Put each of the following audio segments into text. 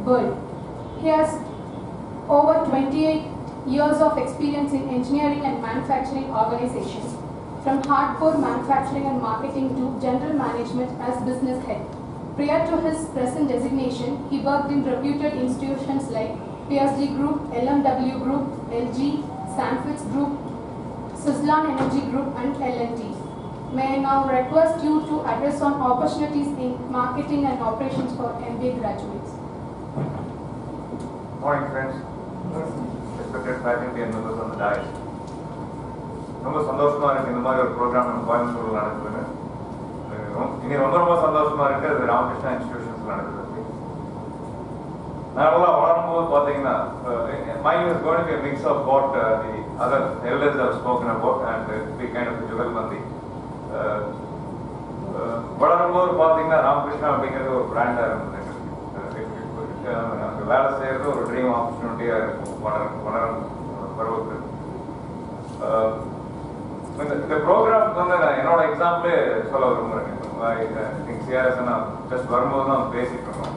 world. He has over 28 years of experience in engineering and manufacturing organizations, from hardcore manufacturing and marketing to general management as business head. Prior to his present designation, he worked in reputed institutions like PSG Group, LMW Group, LG, Sanfitz Group, Suzlon Energy Group and L&T. May I now request you to address on opportunities in marketing and operations for MBA graduates. Morning friends, respected faculty and members on the dais. ரொம்ப சந்தோஷமா இருக்கு இந்த மாதிரி ஒரு program நம்ம கோயம்புத்தூர்ல நடக்குதுன்னு. இனி ரொம்ப சந்தோஷமா இருக்கு அது ராமகிருஷ்ணா இன்ஸ்டிடியூஷன்ஸ்ல நடக்குது. நான் வளரும்போது பார்த்தீங்கன்னா mine is going to be a mix of what the other elders have spoken about and be kind of jugalbandi. வளரும்போது பார்த்தீங்கன்னா ராமகிருஷ்ணா அப்படிங்கிறது ஒரு பிராண்டா இருந்தது. அங்கே வேலை செய்யறது ஒரு ட்ரீம் ஆப்பர்ச்சுனிட்டியா இருக்கும் வளரும் பருவத்துக்கு. இந்த ப்ரோக்ராம்க்கு வந்து நான் என்னோட எக்ஸாம்பிளே சொல்ல விரும்புறேன். சிஆர்எஸ் நான் ஜஸ்ட் வரும்போது தான் பேசிட்டு இருந்தோம்.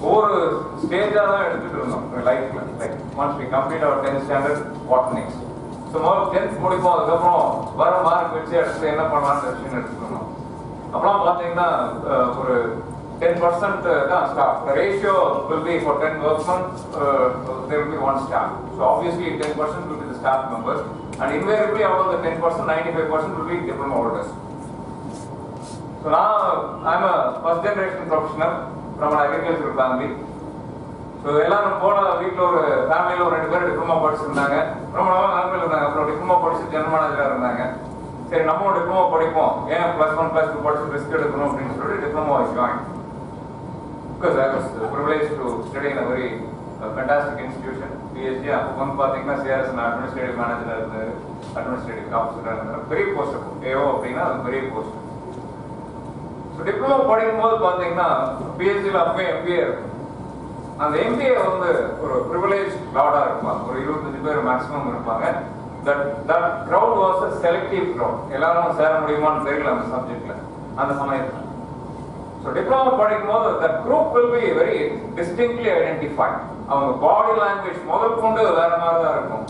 ஒவ்வொரு ஸ்டேஜா தான் எடுத்துட்டு இருந்தோம் லைஃப்ல. Like once we complete our 10th standard what next. So முதல்ல 10th முடிப்போம், அதுக்கப்புறம் வர மார்க் வச்சு அடுத்து என்ன பண்ணலாம்னு டெசிஷன் எடுத்துக்கணும். அப்பெல்லாம் பார்த்தீங்கன்னா ஒரு 10% தான் staff. The ratio will be for 10 workmen, there will be 1 staff. So obviously 10% will be the staff members, and invariably out of the 10%, 95% will be diploma holders. So now I'm a first generation professional from an agricultural family. So எல்லாரும் போன வீட்டில் ஒரு ஃபேமிலியில் ஒரு 2 பேர் diploma படிச்சிருந்தாங்க. ரொம்ப நாளாக நண்பர்கள் இருந்தாங்க. அப்புறம் டிப்ளமா படிச்சு ஜெனரல் மேனேஜராக இருந்தாங்க. சரி நம்மளும் டிப்ளமா படிப்போம், ஏன் +1 +2 படிச்சு ரிஸ்க் எடுக்கணும் அப்படின்னு சொல்லிட்டு diploma join. Because I was privileged to study in a very fantastic institution, PhD. அப்போ வந்து பார்த்தீங்கன்னா சிஆர்எஸ் அட்மினிஸ்ட்ரேட்டிவ் மேனேஜராக இருந்தார், அட்மினிஸ்ட்ரேட்டிவ் ஆஃபீஸராக இருந்தார். பெரிய போஸ்ட் இருக்கும், ஏஓ அப்படின்னா அது பெரிய போஸ்ட். ஸோ டிப்ளமோ படிக்கும்போது பார்த்தீங்கன்னா பிஹெச்டியில் அப்பவே எம்பிஏ இருக்கும். அந்த எம்பிஏ வந்து ஒரு ப்ரிவிலேஜ் லார்டாக இருப்பாங்க, ஒரு 25 பேர் மேக்ஸிமம் இருப்பாங்க. That crowd was a selective crowd. எல்லாரும் சேர முடியுமான்னு தெரியல அந்த சப்ஜெக்ட்ல அந்த சமயத்தில். So diploma படிக்கும்போது that group will be very distinctly identified. அவங்க body language முதல் கொண்டு வேற மாதிரி தான் இருக்கும்.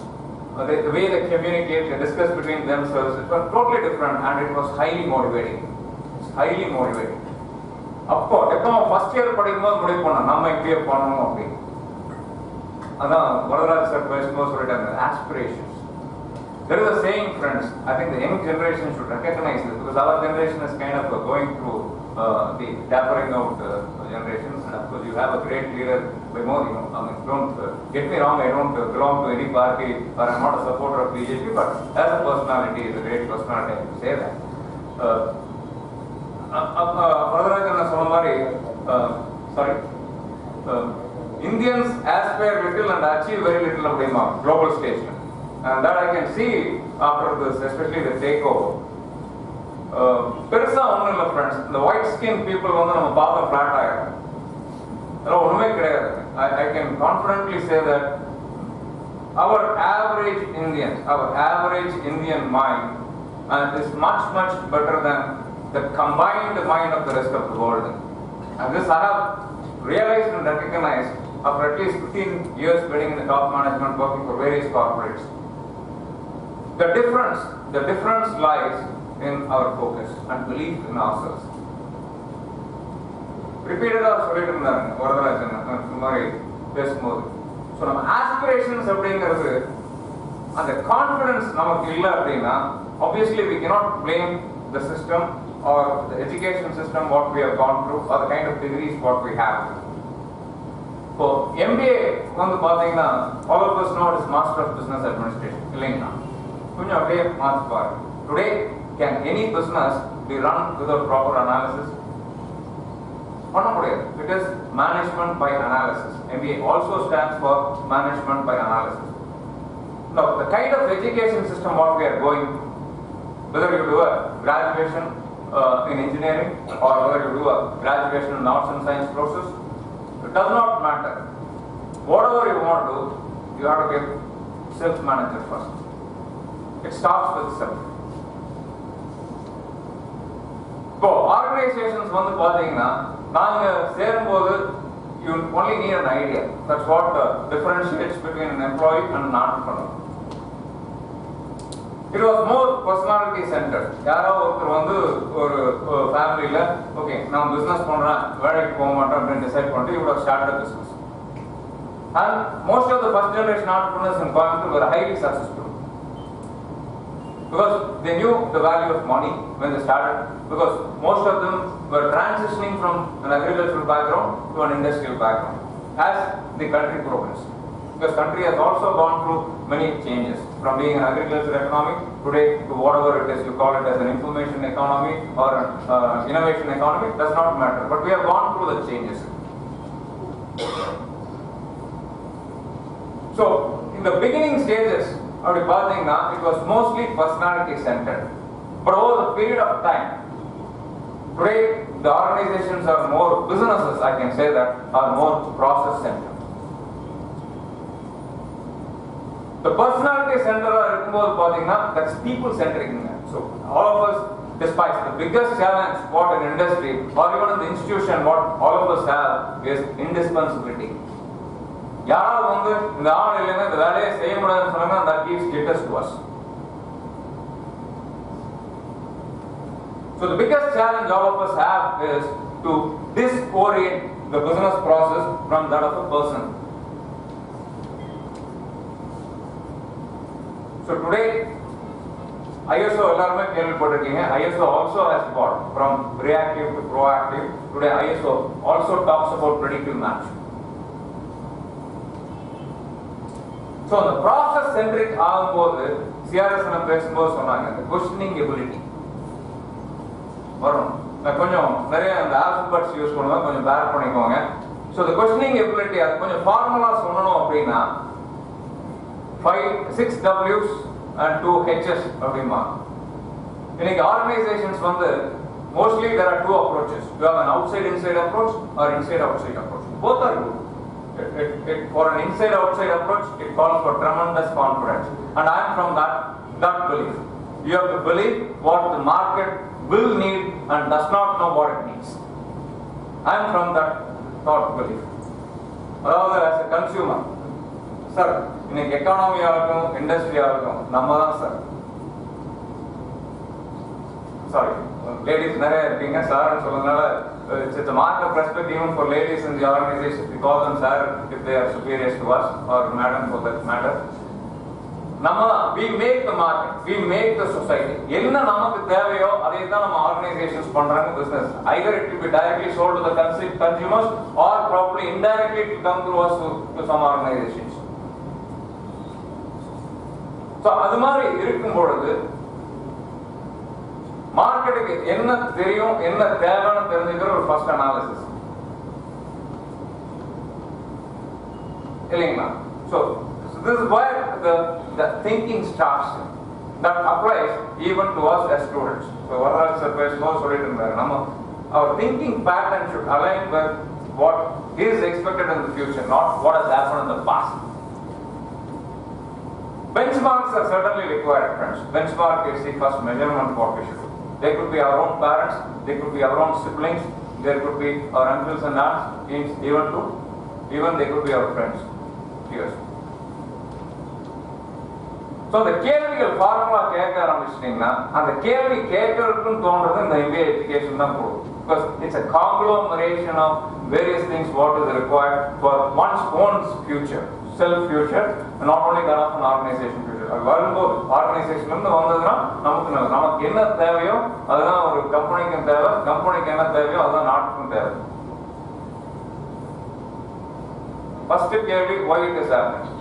The way they communicate, they discuss between themselves, it was totally different and it was highly motivating. It's highly motivating. அப்போ diploma first year படிக்கும்போது முடிவு பண்ணோம் நம்ம MBA பண்ணணும் அப்படின்னு. அதான் வரதராஜ் சார் பேசும்போது சொல்லிட்டாங்க aspirations. There is a saying, friends, I think the young generation should recognize this because our generation is kind of going through the dappering out generations, and of course you have a great leader by more, you know, I mean, don't get me wrong, I don't belong to any party or I'm not a supporter of BJP, but as a personality, is a great personality, I can say that. Radharajan Sonamari, sorry, Indians aspire little and achieve very little of the global stage, and that I can see after this, especially the takeover. பெருசா ஒன்றும் இல்லை friends, இந்த white skin people வந்து நம்ம பார்க்க flat ஆகிடும், அதெல்லாம் ஒன்றுமே கிடையாது. I can confidently say that our average Indian mind is much better than the combined mind of the rest of the world. And this I have realized and recognized after at least 15 years being in the top management, working for various corporates. The difference lies in our focus and belief in ourselves. Repeatedly சொல்லிட்டு இருந்தாங்க வரதராஜன் இந்த மாதிரி பேசும்போது. So நம்ம aspirations அப்படிங்கிறது அந்த confidence நமக்கு இல்லை அப்படின்னா obviously we cannot blame the system or the education system what we have gone through or the kind of degrees what we have. இப்போ MBA வந்து பார்த்தீங்கன்னா all of us know it is Master of Business Administration இல்லைங்களா? கொஞ்சம் அப்படியே மாற்றி பாருங்க. Today can any business be run without proper analysis? பண்ண முடியாது. It is management by analysis. MBA also stands for management by analysis. Now, the kind of education system what we are going, whether you do a graduation in engineering or whether you do a graduation in arts and science courses, it does not matter. Whatever you want to do, you have to get self-manager first. It starts with self. இப்போ organisations வந்து பார்த்தீங்கன்னா நாங்கள் சேரும்போது you only need an idea. That's what differentiates between an employee and an entrepreneur. It was more personality centered. யாரோ ஒருத்தர் வந்து ஒரு ஃபேமிலியில ஓகே நான் பிசினஸ் பண்றேன் வேலைக்கு போக மாட்டேன் அப்படின்னு டிசைட் பண்ணிட்டு you would have started a business. And most of the first generation entrepreneurs in Coimbatore were highly successful because they knew the value of money when they started, because most of them were transitioning from an agricultural background to an industrial background as the country progressed. Because country has also gone through many changes from being an agricultural economy today to whatever it is you call it as an information economy or an innovation economy, does not matter, but we have gone through the changes. So in the beginning stages of the Bradken, it was mostly personality centered, but over the period of time, today the organizations are more, businesses I can say that, are more process centered. The personality center இருக்கும்போது பாத்தீங்கன்னா that's people centric. So all of us, despite the biggest challenge what an industry or even in the institution what all of us have is indispensability. யாராவது வந்து இந்த ஆள் இல்லைன்னா இந்த வேலையை செய்ய முடியாதுன்னு சொன்னாங்க, that gives status to us. So the biggest challenge all of us have is to disorient the business process from that of a person. So today, ISO எல்லாருமே கேள்விப்பட்டிருக்கீங்க. ISO also has got from reactive to proactive. Today ISO also talks about predictive management. So the process centric ஆகும்போது CRS பேசும்போது சொன்னாங்க the questioning ability வரும். நான் கொஞ்சம் நிறைய அந்த alphabets use பண்ணுவேன், கொஞ்சம் பேர் பண்ணிக்கோங்க. So the questioning ability அது கொஞ்சம் ஃபார்முலா சொல்லணும் அப்படின்னா 6 W's and 2 H's அப்படிமா. இன்னைக்கு ஆர்கனைசேஷன்ஸ் வந்து mostly there are two approaches. You have an outside inside approach or inside outside approach. Both are good. For an inside outside approach, it calls for tremendous confidence, and I am from that belief. You have to believe what the market will need and does not know what it needs. I am from that thought belief. Rather as a consumer, sir, இன்னைக்கு எக்கானமியா இருக்கும் இண்டஸ்ட்ரியா இருக்கும் நம்ம தான் sir. Sorry ladies நிறைய இருக்கீங்க சார்னு சொல்றதுனால it's a mark of respect even for ladies in the organization. We call them sir if they are superiors to us or madam for that matter. நம்ம we make the market, we make the society. என்ன நமக்கு தேவையோ அதை தான் நம்ம organisations பண்றாங்க business. Either it will be directly sold to the consumers or probably indirectly it will come through us to some organizations. So அது மாதிரி இருக்கும் பொழுது மார்க்கெட்டுக்கு என்ன தெரியும் என்ன தேவைன்னு தெரிஞ்சுக்கிற ஒரு ஃபர்ஸ்ட் அனாலிசிஸ் இல்லைங்களா. So this is where the thinking starts. That applies even to us as students. So Devaraj sir பேசும்போது சொல்லிட்டு இருந்தாரு, நம்ம our thinking pattern should align with what is expected in the future, not what has happened in the past. Benchmarks are certainly required, friends. Benchmark is the first measurement what we should do. They could be our own parents, they could be our own siblings, there could be our uncles and aunts, even they could be our friends. Yes. So the கேள்விகள் formula கேட்க ஆரம்பிச்சிட்டீங்கன்னா அந்த கேள்வி கேட்கறதுக்குன்னு தோன்றது இந்த MBA education தான் போகும். Because it's a conglomeration of various things what is required for one's own future, self future, and not only that of an organization future. அது வரும்போது ஆர்கனைசேஷன்ல இருந்து வந்ததுன்னா நமக்கு என்ன தேவையோ அதுதான் ஒரு கம்பெனிக்கும் தேவை, கம்பெனிக்கு என்ன தேவையோ அதுதான் நாட்டுக்கும் தேவை. ஃபர்ஸ்ட் கேள்வி why it is happening.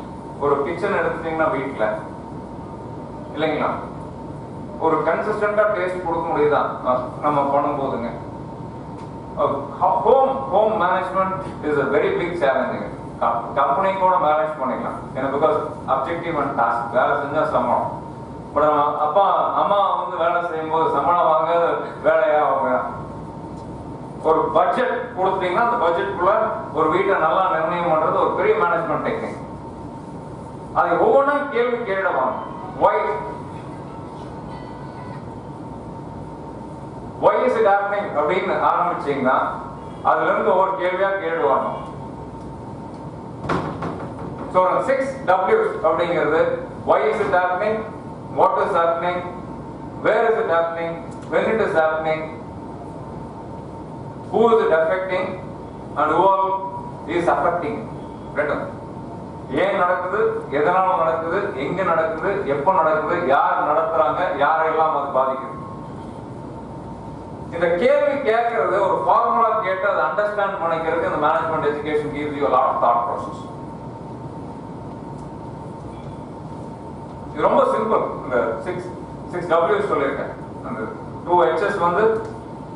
ஒரு கிச்சன் எடுத்துட்டீங்கன்னா வீட்டுல இல்லைங்களா ஒரு கன்சிஸ்டண்டா டேஸ்ட் கொடுக்க முடியுதா நம்ம பண்ணும்போதுங்க. Home management is a very big challenge. Company கூட மேனேஜ் பண்ணிக்கலாம் ஏன்னா பிகாஸ் அப்ஜெக்டிவ் அண்ட் டாஸ்க் வேலை செஞ்சா சம்பளம். பட் அப்பா அம்மா வந்து வேலை செய்யும் போது சம்பளம் வாங்க வேலையா அவங்க ஒரு பட்ஜெட் கொடுத்தீங்கன்னா அந்த பட்ஜெட்டுக்குள்ள ஒரு வீட்டை நல்லா நிர்ணயம் பண்றது ஒரு பெரிய மேனேஜ்மெண்ட் டெக்னிக். அதை ஒவ்வொன்றும் கேள்வி கேடுவாங்க. Why is it happening அப்படின்னு ஆரம்பிச்சீங்கன்னா அதுல இருந்து ஒவ்வொரு கேள்வியா கேடுவாங்க. So 6 W's அப்படிங்கிறது why is it happening, what is happening, where is it happening, when it is happening, who is it affecting and who all is affecting. ரெண்டும் ஏன் நடக்குது, எதனால நடக்குது, எங்க நடக்குது, எப்போ நடக்குது, யார் நடத்துறாங்க, யாரெல்லாம் அது பாதிக்குது. இந்த கேள்வி கேட்கறது ஒரு ஃபார்முலா கேட்டு அதை அண்டர்ஸ்டாண்ட் பண்ணிக்கிறதுக்கு இந்த management education gives you a lot of thought process. இது ரொம்ப சிம்பிள். இந்த 6 W's சொல்லியிருக்கேன். அந்த 2 H's வந்து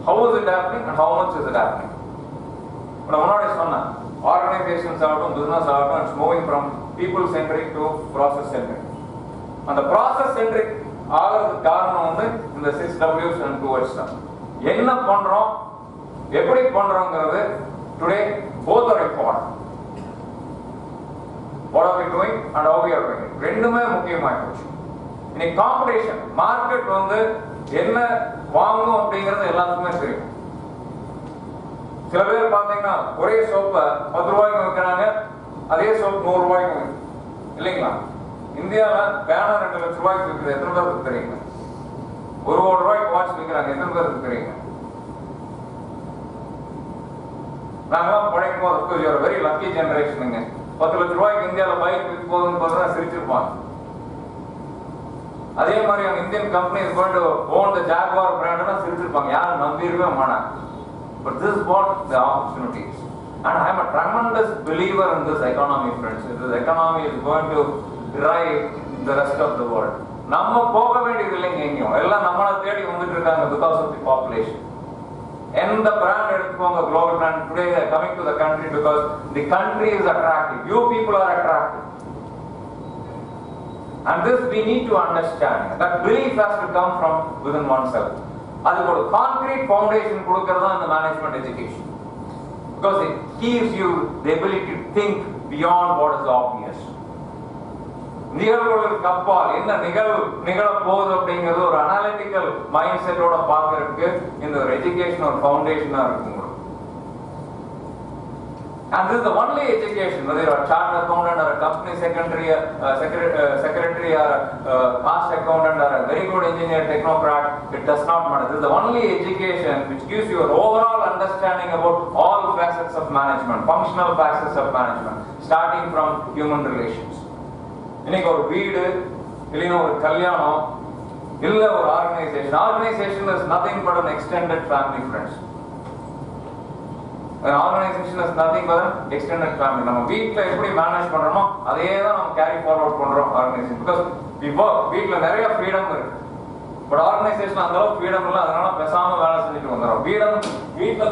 how is it happening and how much is it happening. நான் முன்னாடி சொன்னேன், ஆர்கனைசேஷன்ஸ் ஆகட்டும், பிசினஸ் ஆகட்டும், it's moving from people centric to process centric. அந்த ப்ராசஸ் சென்ட்ரிக் ஆகிறதுக்கு காரணம் வந்து இந்த 6 W's and 2 H's தான். என்ன பண்றோம், எப்படி பண்றோங்கிறது today both are important. What are we doing and how we are doing it. ரெண்டுமே முக்கியமாக போச்சு. இன்னைக்கு காம்படிஷன், மார்க்கெட் வந்து என்ன வாங்கணும் அப்படிங்கிறது எல்லாத்துக்குமே தெரியும். சில பேர் பாத்தீங்கன்னா ஒரே சோப்பை 10 ரூபாய்க்கு விற்கிறாங்க, அதே சோப் 100 ரூபாய்க்கு இல்லைங்களா? இந்தியாவில் பேனா 2 லட்சம் ரூபாய்க்கு விற்கிறது எத்தனை பேருக்கு தெரியுங்க? 1 கோடி ரூபாய்க்கு வாட்ச் விற்கிறாங்க, எத்தனை பேருக்கு தெரியுங்க? நாங்களாம் படிக்கும் போது ஒரு வெரி லக்கி ஜெனரேஷனுங்க. 10 லட்சம் ரூபாய்க்கு இந்தியாவில் பைக் விற்க போகுதுன்னு பார்த்தா சிரிச்சிருப்பாங்க. அதே மாதிரி அவங்க Indian company is going to own the Jaguar பிராண்ட்னா சிரிச்சிருப்பாங்க, யாரும் நம்பிடவே மாட்டாங்க. But this is what the opportunity is. And I am a tremendous believer in this economy, friends. This economy is going to drive the rest of the world. நம்ம போக வேண்டியது இல்லைங்க எங்கேயும், எல்லாம் நம்மளை தேடி வந்துட்டு இருக்காங்க because of the population. எந்த பிராண்ட் எடுத்துக்கோங்க, global brand, today they are coming to the country because the country is attractive. You people are attractive. And this we need to understand. That belief has to come from within oneself. அதுக்கு ஒரு concrete foundation கொடுக்கிறது தான் இந்த management education. Because it gives you the ability to think beyond what is obvious. நிகழ்வுகளுக்கு அப்பால் என்ன நிகழ போகுது அப்படிங்கிறது ஒரு அனாலிட்டிக்கல் மைண்ட் செட்டோட பார்க்கறதுக்கு இந்த ஒரு எஜுகேஷன் ஒரு ஃபவுண்டேஷனா இருக்கும். And this is the only education, whether you are a chartered accountant or a company secretary or a cost accountant or a very good engineer, technocrat, it does not matter. This is the only education which gives you an overall understanding about all facets of management, functional facets of management, starting from human relations. இன்னைக்கு ஒரு வீடு, இல்லைன்னா ஒரு கல்யாணம், இல்ல ஒரு organisation. Organisation is nothing but an extended family, friends. An organization is nothing but an extended family. நம்ம வீட்ல எப்படி மேனேஜ் பண்றோமோ அதே தான் நம்ம கேரி ஃபார்வர்ட் பண்றோம் ஆர்கனைசேஷன். பிகாஸ் we work, வீட்ல நிறைய ஃப்ரீடம் இருக்கு. பட் ஆர்கனைசேஷன் அந்த அளவுக்கு ஃப்ரீடம் இல்ல, அதனால பேசாம வேலை செஞ்சுட்டு வந்துறோம். வீட்ல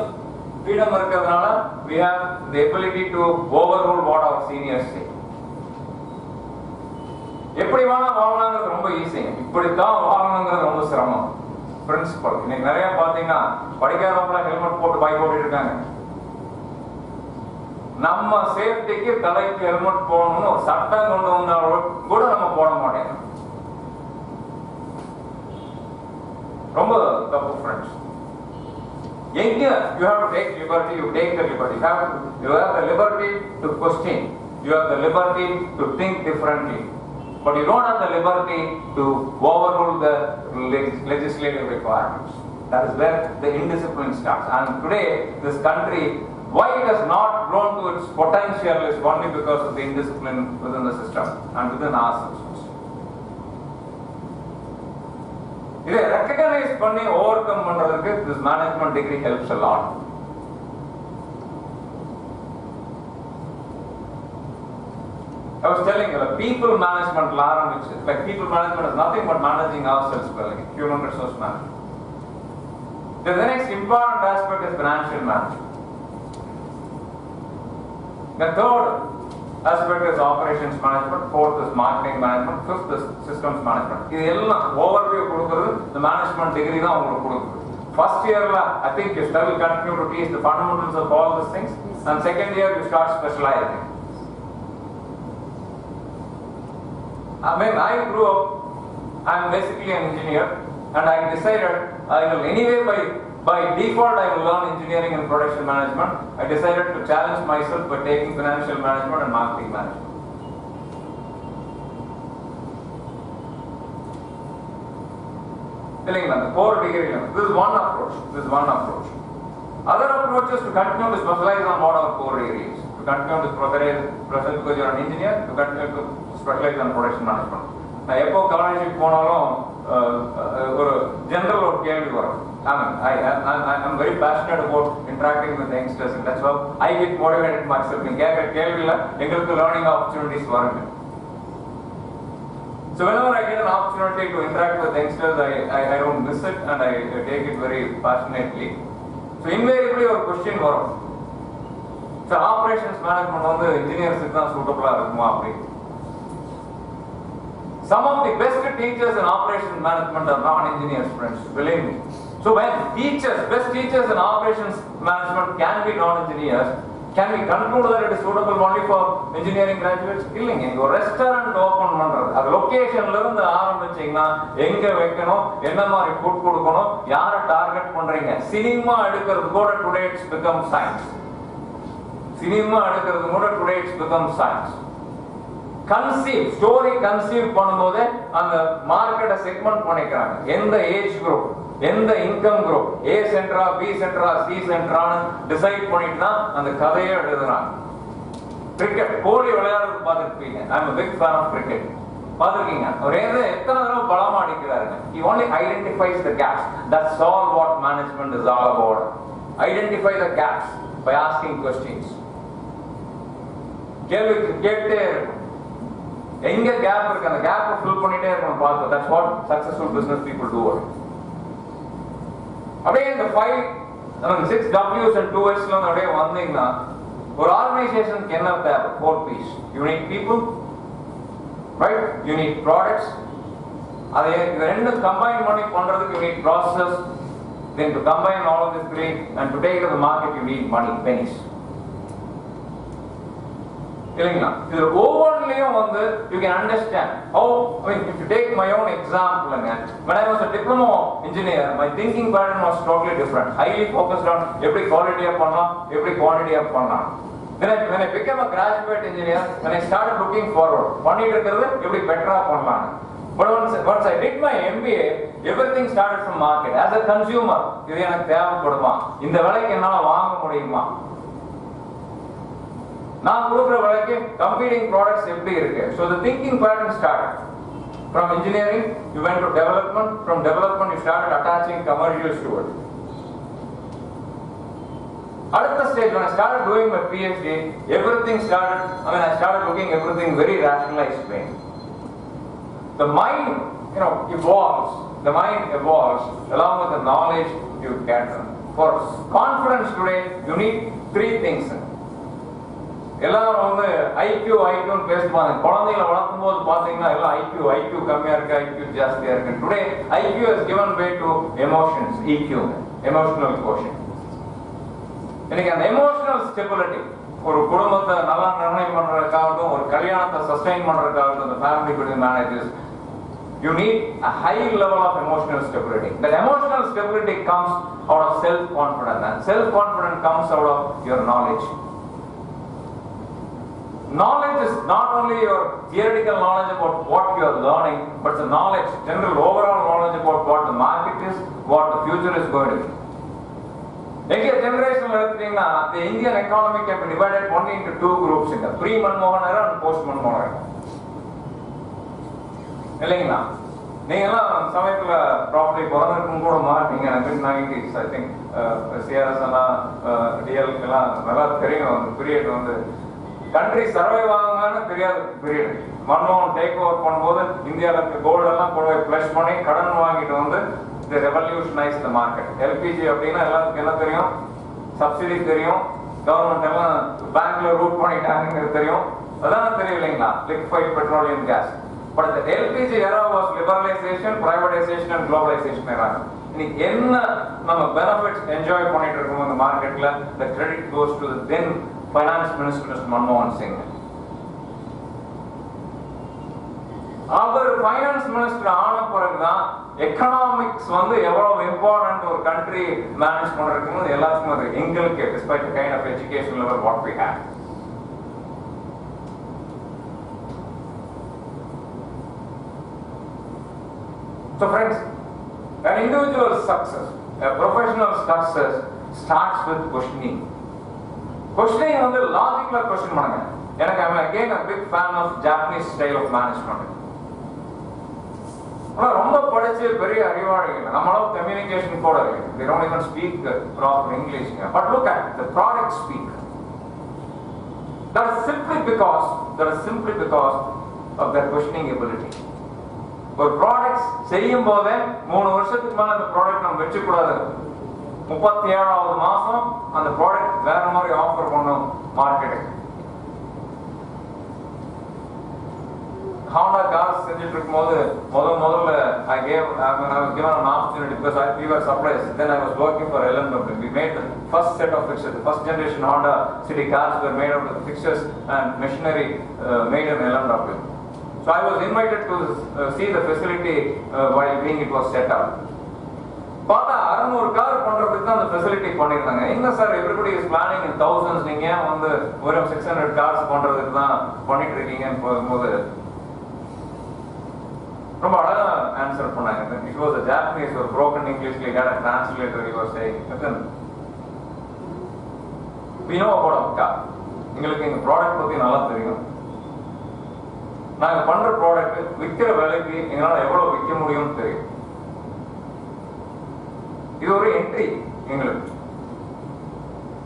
ஃப்ரீடம் இருக்கிறதுனால we have the ability to overrule what our seniors say. எப்படி வேணா வாழணுங்கிறது ரொம்ப ஈஸி, இப்படித்தான் வாழணுங்கிறது ரொம்ப சிரமம். பிரின்சிபல் இன்னைக்கு நிறைய பாத்தீங்கன்னா படிக்காதவங்க ஹெல்மெட் போட்டு பைக் ஓட்டிட்டு இருக்காங்க. நம்ம சேஃப்டிக்கு தலைக்கு ஹெல்மெட் போடணும்னு ஒரு சட்டம் கொண்டு வந்தாலும் கூட நம்ம போட மாட்டேங்க. ரொம்ப தப்பு ஃப்ரெண்ட்ஸ். எங்க you have to take liberty, you take the liberty. You have the liberty to question, you have the liberty to think differently, but you don't have the liberty to overrule the legislative requirements. That is where the indiscipline starts. And today this country, why it has not grown to its potential is only because of the indiscipline within the system and within ourselves. இதை recognise பண்ணி over come பண்றதுக்கு this management degree helps a lot. I was telling you, the people management ஆரம்பிச்சு, like people management is nothing but managing ourselves well, like human resource management. The next important aspect is financial management. The third aspect is operations management, fourth is marketing management, fifth is systems management. இது எல்லாம் overview கொடுக்கிறது the management degree தான் உங்களுக்கு கொடுக்குது. First yearல I think you still continue to teach the fundamentals of all these things, and second year you start specializing. When I grew up, I am basically an engineer, and I decided I will anyway by default I will learn engineering and production management. I decided to challenge myself by taking financial management and marketing management. The core degree. This is one approach. Other approaches to continue to specialize on what our core degree is. To continue to specialize because you are an engineer, to continue to specialize on production management. Now, எப்போ காலேஜுக்கு போனாலும் ஒரு general ஒரு கேள்வி வரும். I'm very passionate about interacting with youngsters, and that's how I get motivated myself. நீங்க கேட்குற கேள்வியில் எங்களுக்கு learning opportunities வருங்க. So whenever I get an opportunity to interact with youngsters, I don't miss it and I take it very passionately. So invariably ஒரு question வரும். So operations management வந்து engineers தான் suitable இருக்குமா அப்படி? Some of the best teachers in operations management are non-engineers, friends. Believe me. So when best teachers in operations management can be non-engineers, can we conclude that it is suitable only for engineering graduates? இல்லைங்க. ஒரு restaurant open பண்றது அது லொகேஷன்ல இருந்து ஆரம்பிச்சீங்கன்னா எங்க வைக்கணும், என்ன மாதிரி food கொடுக்கணும், யாரை டார்கெட் பண்றீங்க, சினிமா எடுக்கிறது கூட today it's become science. Story conceive பண்ணும்போது அந்த மார்க்கெட்டை செக்மெண்ட் பண்ணிக்கிறாங்க. எந்த ஏஜ் குரூப், எந்த இன்கம் குரூப், ஏ சென்டரா, பி சென்டரா, சி சென்டரான்னு டிசைட் பண்ணிட்டு தான் அந்த கதையை எழுதுறாங்க. கிரிக்கெட், கோலி விளையாடுறது பார்த்துருப்பீங்க. I am a big fan of cricket. பார்த்துருக்கீங்க. அவர் எத்தனை தடவை பலமா அடிக்கிறாருங்க. He only identifies the gaps. That's all what management is all about. Identify the gaps by asking questions. கேள்வி கேட்டே இருக்கும். எங்க கேப் இருக்கு அந்த கேப்பை ஃபில் பண்ணிட்டே இருக்கணும் பார்த்தோம். That's what successful business people do. அப்படியே இந்த 6 W's and 2 Sல அப்படியே வந்தீங்கன்னா ஒரு ஆர்கனைசேஷனுக்கு என்ன தேவை? 4 P's. You need people, right? You need products. அதை ரெண்டு கம்பைன் பண்ணி பண்றதுக்கு you need process. Then to combine all of these three and to take to the market you need money, pennies. இல்லைங்களா? இது ஒவ்வொன்றிலையும் வந்து you can understand how, if you take my own example, when I was a diploma engineer, my thinking pattern was totally different. Highly focused on எப்படி quality up பண்ணலாம், எப்படி quantity up பண்ணலாம். When I became a graduate engineer, when I started looking forward, பண்ணிட்டு இருக்கிறது எப்படி பெட்டரா பண்ணலாம். But once I did my MBA, everything started from market. As a consumer, இது எனக்கு தேவைப்படுமா, இந்த விலைக்கு என்னால வாங்க முடியுமா, நான் கொடுக்குற விலைக்கு competing products எப்படி இருக்கு. So the thinking pattern started from engineering, you went to development, from development you started attaching commercials to it. அடுத்த stage, when I started doing my PhD, everything started, I started looking everything very rationalized way. The mind, evolves. The mind evolves along with the knowledge you gather. For confidence today, you need 3 things. எல்லாரும் வந்து IQ ஐக்யூன்னு பேசுவாங்க. குழந்தைகளை வளர்க்கும் போது பாத்தீங்கன்னா எல்லாம் IQ கம்மியா இருக்கு, ஐக்யூ ஜாஸ்தியா இருக்கு. Today IQ has given way to emotions, EQ, emotional quotient. இன்னைக்கு அந்த எமோஷனல் ஸ்டெபிலிட்டி, ஒரு குடும்பத்தை நல்லா நிர்ணயம் பண்றதுக்காகட்டும், ஒரு கல்யாணத்தை sustain பண்றதுக்காகட்டும், the family could manage. You need a high level of emotional stability. That emotional stability comes out of self-confidence, and self-confidence comes out of your knowledge. Knowledge is not only your theoretical knowledge about what you are learning, but the knowledge, general overall knowledge about what the market is, what the future is going to be. Next generation, the Indian economy can be divided only into 2 groups, pre-Manmohan era and post-Manmohan era. இல்லைங்களா? நீங்கெல்லாம் சமயத்துல property பிறந்திருக்கும் கூட மாட்டீங்க. mid-90s, I think CRS எல்லாம் டிஎல்க்கு எல்லாம் நல்லா தெரியும். அந்த பீரியட் வந்து கண்ட்ரி சர்வைவ் ஆகுங்கன்னு தெரியாத பீரியட். மன்மோகன் டேக் ஓவர் பண்ணும்போது இந்தியாவில் இருக்க கோல்டு எல்லாம் கொண்டு போய் ஃப்ளஷ் பண்ணி கடன் வாங்கிட்டு வந்து ரெவல்யூஷனைஸ் த மார்க்கெட். எல்பிஜி அப்படின்னா எல்லாத்துக்கும் என்ன தெரியும்? சப்சிடி தெரியும். கவர்மெண்ட் எல்லாம் பேங்க்ல ரூட் பண்ணிட்டாங்கிறது தெரியும். அதான் தெரியும் இல்லைங்களா? Liquefied petroleum gas. But the LPG era was liberalization, privatization and globalization era. இன்னைக்கு என்ன நம்ம பெனிஃபிட்ஸ் என்ஜாய் பண்ணிட்டு இருக்கோம் இந்த மார்க்கெட்ல, the credit goes to the then finance minister Mr. Manmohan Singh. Our finance minister ஆன பிறகுதான் எக்கனாமிக்ஸ் வந்து எவ்வளவு இம்பார்ட்டன்ட் ஒரு கண்ட்ரி மேனேஜ் பண்றதுக்கு எல்லாத்துக்கும் அது எங்களுக்கு despite the kind of education level what we have. So friends, An individual success, a professional success starts with questioning. Questioning on the logical question பண்ணுங்க. எனக்கு I'm again a big fan of Japanese style of management. ஆனா ரொம்ப படிச்சு பெரிய அறிவாளிகள் நம்மளோட communication கூட இருக்கு. They don't even speak proper English. But look at the product speak. That is simply because of their questioning ability. ஒரு products செய்யும் போதே 3 வருஷத்துக்கு மேல அந்த ப்ராடக்ட் நம்ம வெச்சு கூடாது. 37வது மாசம் அந்த ப்ராடக்ட் வேற மாதிரி ஆஃபர் பண்ணும் மார்க்கெட்டுக்கு. Honda cars செஞ்சிட்டு இருக்கும்போது முதல்ல I was given an opportunity because we were surprised. Then I was working for LMW. We made the first set of fixtures. The first generation Honda City cars were made out of fixtures and machinery made in LMW. So I was invited to see the facility while being it was set up. பார்த்தா 600 car பண்றதுக்கு தான் அந்த facility பண்ணிருந்தாங்க. என்ன sir everybody is planning in thousands, நீங்க வந்து ஒரு 600 cars பண்றதுக்கு தான் பண்ணிட்டு இருக்கீங்கன்னு போகும்போது ரொம்ப அழகா ஆன்சர் பண்ணாங்க. It was a Japanese or broken English, like a translator he was saying. We know about our car. எங்களுக்கு எங்க ப்ராடக்ட் பத்தி நல்லா தெரியும். நாங்க பண்ற ப்ராடக்ட் விக்கிற விலைக்கு எங்களால எவ்வளவு விற்க முடியும்னு தெரியும். இது ஒரு என்ட்ரி எங்களுக்கு.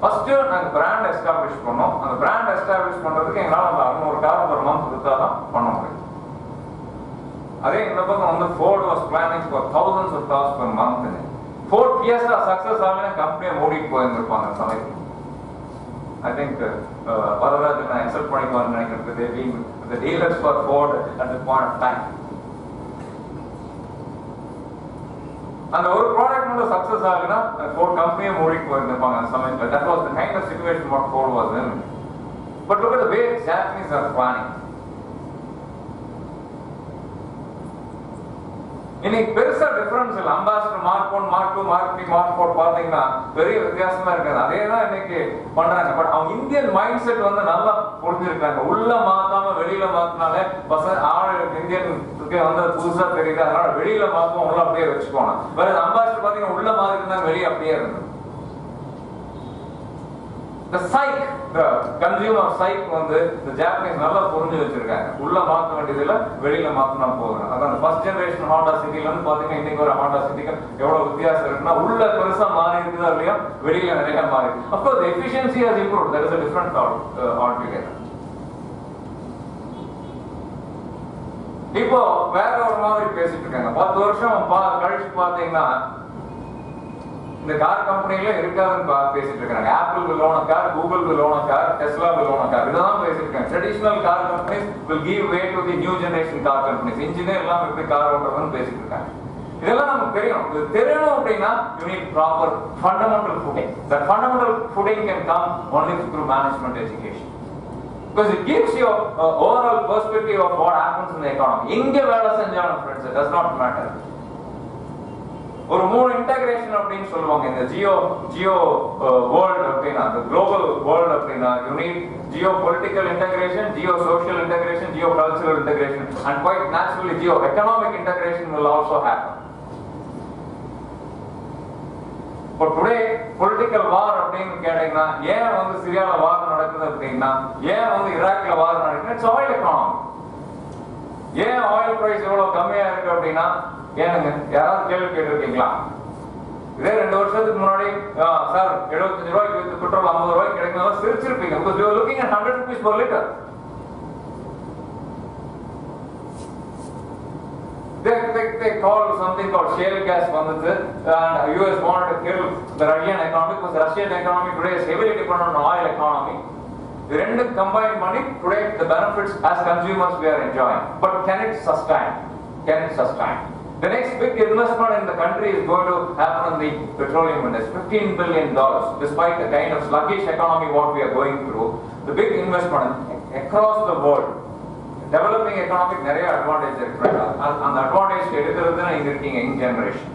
ஃபர்ஸ்ட் நாங்க பிராண்ட் எஸ்டாப்ளிஷ் பண்ணோம். அந்த பிராண்ட் எஸ்டாப்ளிஷ் பண்றதுக்கு எங்களால அந்த 600 கார் per month கொடுத்தாதான் பண்ண முடியும். அதே இந்த பக்கம் வந்து Ford was planning for thousands of cars per month. Ford Fiesta success ஆகலனா கம்பெனியை மூடிட்டு போயிருந்திருப்பாங்க சமயத்துல. I think Devaraj and I accept பண்ணிக்குவாங்க நினைக்கிறேன். They being the dealers for Ford at the point of time. அந்த ஒரு ப்ராடக்ட் வந்து சக்சஸ் ஆகுனா Ford கம்பெனியை மூடிட்டு போயிருந்திருப்பாங்க அந்த சமயத்துல. That was the kind of situation what Ford was in. But look at the way Japanese are planning. இன்னைக்கு பெருசா டிஃபரன்ஸ் இல்லை. Ambassador mark 1, mark 2, mark 3, mark 4 பார்த்தீங்கன்னா பெரிய வித்தியாசமா இருக்காது. அதே தான் இன்னைக்கு பண்றாங்க. பட் அவங்க இந்தியன் மைண்ட் செட் வந்து நல்லா புரிஞ்சிருக்காங்க. உள்ள மாத்தாம வெளியில மாத்தினாலே இந்தியனுக்கு வந்து புதுசா தெரியுது. அதனால வெளியில மாத்தோம் உள்ள அப்படியே வச்சுக்கோணும். வேற அம்பாசிடர் பாத்தீங்கன்னா உள்ள மாதிரி இருந்தாங்க, வெளியே அப்படியே இருந்தது. The psych, the consumer psych வந்து the Japanese நல்லா புரிஞ்சு வச்சிருக்காங்க. உள்ள மாத்த வேண்டியது இல்ல, வெளியில மாத்தினா போதும். அதான் ஃபர்ஸ்ட் ஜெனரேஷன் Honda Cityல இருந்து பாத்தீங்கன்னா இன்னைக்கு ஒரு Honda Cityக்கு எவ்வளவு வித்தியாசம் இருக்குன்னா உள்ள பெருசா மாறி இருக்குதா இல்லையா, வெளியில நிறைய மாறி. Of course the efficiency has improved. There is a different thought altogether. இப்போ வேற ஒரு மாதிரி பேசிட்டு இருக்காங்க. 10 வருஷம் கழிச்சு பாத்தீங்கன்னா இந்த கார் கம்பெனில இருக்காதுன்னு பேசிட்டு இருக்காங்க. Apple will own a car, Google will own a car, Tesla will own a car. இதெல்லாம் பேசிட்டு இருக்காங்க. Traditional car companies will give way to the new generation car companies. Engineer எல்லாம் எப்படி கார் ஓட்டுறதுன்னு பேசிட்டு இருக்காங்க. இதெல்லாம் நமக்கு தெரியும். இது தெரியணும் அப்படின்னா you need proper fundamental footing. That fundamental footing can come only through management education. Because it gives you overall perspective of what happens in the economy. எங்க வேலை செஞ்சாலும் friends, it does not matter. ஒரு 3 integration அப்படின்னு சொல்லுவாங்க. இந்த Jio world அப்படின்னா, the global world அப்படின்னா you need geopolitical integration, geosocial integration, geocultural integration, and quite naturally geoeconomic integration will also happen. But today political war அப்படின்னு கேட்டீங்கன்னா ஏன் வந்து சிரியால வார் நடக்குது அப்படின்னா, ஏன் வந்து ஈராக்ல வார் நடக்குது, it's oil economy. ஏன் ஆயில் பிரைஸ் இவ்வளவு கம்மியா இருக்கு அப்படின்னா, ஏனுங்க யாராவது கேள்வி கேட்டிருக்கீங்களா? இதே 2 வருஷத்துக்கு முன்னாடி சார் 75 ரூபாய்க்கு வித்து பெட்ரோல் 50 ரூபாய்க்கு கிடைக்கும் சிரிச்சிருப்பீங்க. because you are looking at 100 rupees per liter. They call something called shale gas வந்தது, and US wanted to kill the Russian economy because the Russian economy today is heavily dependent on oil economy. The ரெண்டு combined money today the benefits as consumers we are enjoying, but can it sustain? The next big investment in the country is going to happen in the petroleum industry, $15 billion. Despite the kind of sluggish economy what we are going through, the big investment across the world, developing economic நிறைய advantage இருக்கு. அந்த advantage எடுக்கிறதுனா இங்க இருக்கீங்க young generation.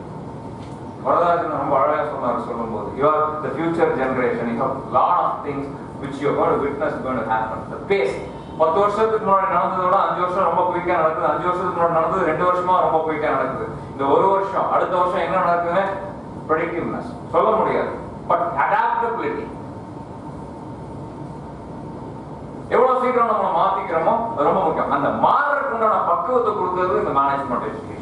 வரதாஜன் ரொம்ப அழகா சொல்லும்போது you are the future generation. You have lot of things which you are going to witness going to happen. The pace, 10 வருஷத்துக்கு முன்னாடி நடந்ததை விட 5 வருஷம் ரொம்ப குயிக்கா நடக்குது, 5 வருஷத்துக்கு முன்னாடி நடந்தது 2 வருஷமா ரொம்ப குயிக்கா நடக்குது. இந்த ஒரு வருஷம் அடுத்த வருஷம் என்ன நடக்குதுன்னு ப்ரெடிக்டிவ்னஸ் சொல்ல முடியாது. பட் அடாப்டபிலிட்டி எவ்வளவு சீக்கிரம் நம்ம மாத்திக்கிறோமோ அது ரொம்ப முக்கியம். அந்த மாறுறதுக்கு உண்டான பக்குவத்தை கொடுக்கிறது இந்த மேனேஜ்மெண்ட் எஜுகேஷன்.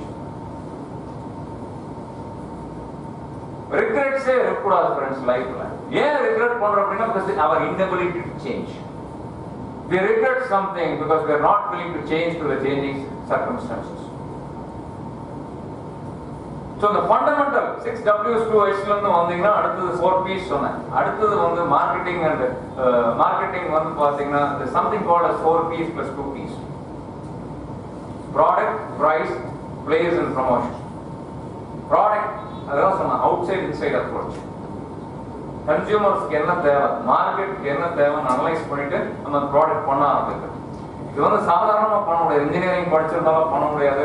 ரிக்ரெட்ஸே இருக்கக்கூடாது ஃப்ரெண்ட்ஸ் லைஃப்ல. ஏன் ரிக்ரெட் பண்றோம் அப்படின்னா because our inability to change. We regret something because we are not willing to change to the changing circumstances. So the fundamental 6 W's 2 H's ல இருந்து வந்தீங்கன்னா அடுத்தது 4 P's சொன்னேன். அடுத்தது வந்து மார்க்கெட்டிங் அண்ட் மார்க்கெட்டிங் வந்து பாத்தீங்கன்னா something called as 4 P's plus 2 P's. Product, price, place and promotion. Product அதான் சொன்னேன், outside inside approach. கன்சியூமர்ஸ்க்கு என்ன தேவை, மார்க்கெட்டுக்கு என்ன தேவைன்னு அனலைஸ் பண்ணிட்டு நம்ம ப்ராடக்ட் பண்ண ஆரம்பிக்கும். இது வந்து சாதாரணமாக பண்ண முடியாது. இன்ஜினியரிங் படிச்சிருந்தாலும் பண்ண முடியாது,